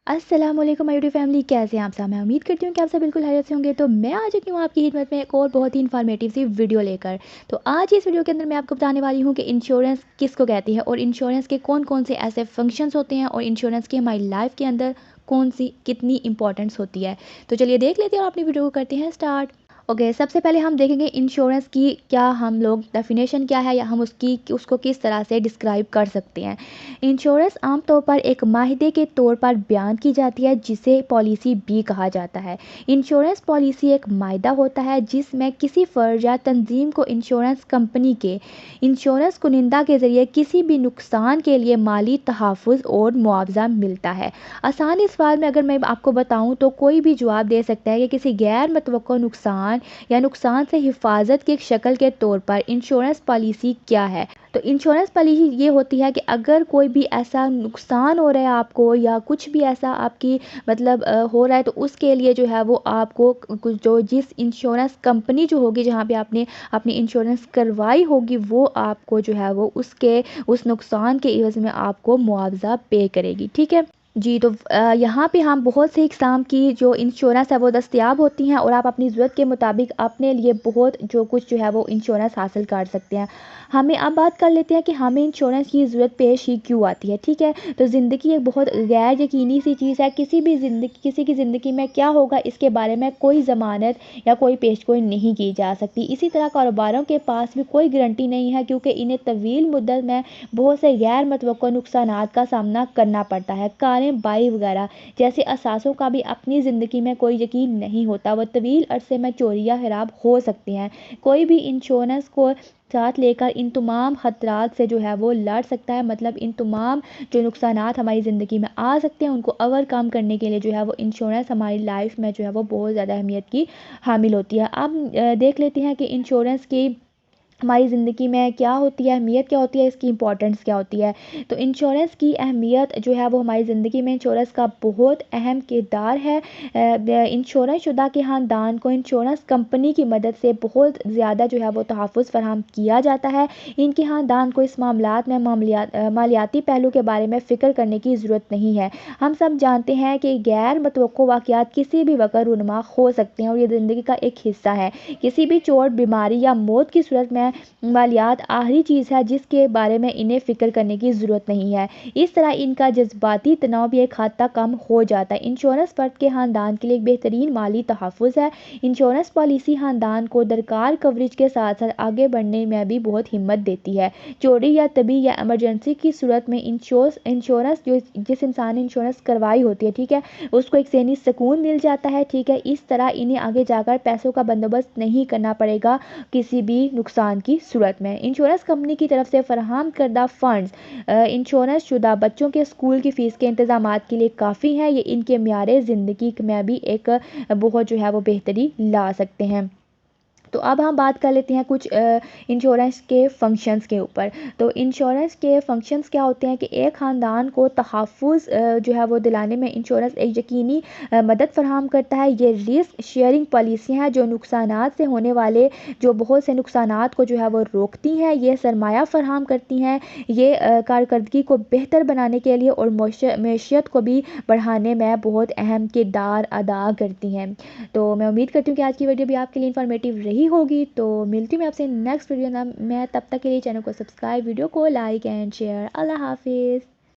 अस्सलाम वालेकुम my YouTube family, कैसे हैं आप सब। मैं उम्मीद करती हूँ कि आप सब बिल्कुल खैरियत से होंगे। तो मैं आ चुकी हूँ आपकी खिदमत में एक और बहुत ही इन्फॉर्मेटिव सी वीडियो लेकर। तो आज इस वीडियो के अंदर मैं आपको बताने वाली हूँ कि इंश्योरेंस किसको कहती है और इंश्योरेंस के कौन कौन से ऐसे फंक्शंस होते हैं और इंश्योरेंस की हमारी लाइफ के अंदर कौन सी कितनी इंपॉर्टेंस होती है। तो चलिए देख लेते हैं और अपनी वीडियो को करते हैं स्टार्ट। ओके, सबसे पहले हम देखेंगे इंश्योरेंस की क्या हम लोग डेफिनेशन क्या है या हम उसको किस तरह से डिस्क्राइब कर सकते हैं। इंश्योरेंस आमतौर पर एक माहिदे के तौर पर बयान की जाती है जिसे पॉलिसी भी कहा जाता है। इंश्योरेंस पॉलिसी एक माहिदा होता है जिसमें किसी फर्ज या तंजीम को इंश्योरेंस कंपनी के इंश्योरेंस कुनिंदा के ज़रिए किसी भी नुकसान के लिए माली तहफ़्फ़ुज़ और मुआवजा मिलता है। आसान इस सवाल में अगर मैं आपको बताऊं तो कोई भी जवाब दे सकता है कि किसी गैर मुतवक्को नुकसान या नुकसान से हिफाजत की एक शक्ल के तौर पर इंश्योरेंस पॉलिसी क्या है। तो इंश्योरेंस पॉलिसी ये होती है कि अगर कोई भी ऐसा नुकसान हो रहा है आपको या कुछ भी ऐसा आपकी मतलब हो रहा है तो उसके लिए जो है वो आपको कुछ जो जिस इंश्योरेंस कंपनी जो होगी जहाँ पे आपने अपनी इंश्योरेंस करवाई होगी वो आपको जो है वो उसके उस नुकसान के एवज में आपको मुआवजा पे करेगी। ठीक है जी। तो यहाँ पे हम बहुत से इकसाम की जो इंश्योरेंस है वो दस्तयाब होती हैं और आप अपनी ज़रूरत के मुताबिक अपने लिए बहुत जो कुछ जो है वो इंश्योरेंस हासिल कर सकते हैं। हमें अब बात कर लेते हैं कि हमें इंश्योरेंस की ज़रूरत पेश ही क्यों आती है। ठीक है, तो ज़िंदगी एक बहुत गैर यकीनी सी चीज़ है। किसी की ज़िंदगी में क्या होगा इसके बारे में कोई ज़मानत या कोई पेशगोई नहीं की जा सकती। इसी तरह कारोबारों के पास भी कोई गारंटी नहीं है क्योंकि इन्हें तवील मुद्दत में बहुत से गैर मुतवक्को नुकसानात का सामना करना पड़ता है। कारें बाई वगैरह जैसे असासों का भी अपनी ज़िंदगी में कोई यकीन नहीं होता, वह तवील अरसे में चोरी या खराब हो सकती हैं। कोई भी इंश्योरेंस को साथ लेकर इन तमाम ख़तरात से जो है वो लड़ सकता है। मतलब इन तमाम जो नुकसानात हमारी ज़िंदगी में आ सकते हैं उनको ओवरकम करने के लिए जो है वो इंश्योरेंस हमारी लाइफ में जो है वो बहुत ज़्यादा अहमियत की हामिल होती है। अब देख लेते हैं कि इंश्योरेंस की हमारी ज़िंदगी में क्या होती है, अहमियत क्या होती है, इसकी इंपॉर्टेंस क्या होती है। तो इंश्योरेंस की अहमियत जो है वो हमारी ज़िंदगी में इंश्योरेंस का बहुत अहम किरदार है। इंश्योरेंस शुदा के ख़ानदान को इंश्योरेंस कंपनी की मदद से बहुत ज़्यादा जो है वो तहफ़्फ़ुज़ फराहम किया जाता है। इनके ख़ानदान को इस मामलात में मालियाती पहलू के बारे में फ़िक्र करने की ज़रूरत नहीं है। हम सब जानते हैं कि गैर मुतवक्को वाक़यात किसी भी वक़्त रूनुमा हो सकते हैं और ये ज़िंदगी का एक हिस्सा है। किसी भी चोट, बीमारी या मौत की सूरत में मालियात आखिरी चीज़ है जिसके बारे में इन्हें फ़िक्र करने की ज़रूरत नहीं है। इस तरह इनका जज्बाती तनाव भी एक हद तक कम हो जाता है। इंश्योरेंस फ़र्द के ख़ानदान के लिए एक बेहतरीन माली तहफ़्फ़ुज़ है। इंश्योरेंस पॉलिसी ख़ानदान को दरकार कवरेज के साथ साथ आगे बढ़ने में भी बहुत हिम्मत देती है। चोरी या तबी या इमरजेंसी की सूरत में इंश्योरेंस जो जिस इंसान ने इंश्योरेंस करवाई होती है, ठीक है, उसको एक ज़हनी सुकून मिल जाता है। ठीक है, इस तरह इन्हें आगे जाकर पैसों का बंदोबस्त नहीं करना पड़ेगा किसी भी नुकसान की सूरत में। इंश्योरेंस कंपनी की तरफ से फराहम करदा फ़ंड्स इंश्योरेंस शुदा बच्चों के स्कूल की फ़ीस के इंतज़ामात के लिए काफ़ी हैं। ये इनके म्यारे ज़िंदगी में भी एक बहुत जो है वो बेहतरी ला सकते हैं। तो अब हम बात कर लेते हैं कुछ इंश्योरेंस के फंक्शंस के ऊपर। तो इंश्योरेंस के फंक्शंस क्या होते हैं कि एक ख़ानदान को तहफ़्फ़ुज़ जो है वो दिलाने में इंश्योरेंस एक यकीनी मदद फ़राहम करता है। ये रिस्क शेयरिंग पॉलिसियाँ हैं जो नुकसानात से होने वाले जो बहुत से नुकसानात को जो है वो रोकती हैं। ये सरमाया फ़राहम करती हैं। ये कारकर्दगी को बेहतर बनाने के लिए और मईशत को भी बढ़ाने में बहुत अहम किरदार अदा करती हैं। तो मैं उम्मीद करती हूँ कि आज की वीडियो भी आपके लिए इन्फॉर्मेटिव रही होगी। तो मिलती हूँ मैं आपसे नेक्स्ट वीडियो में। तब तक के लिए चैनल को सब्सक्राइब, वीडियो को लाइक एंड शेयर। अल्लाह हाफिज़।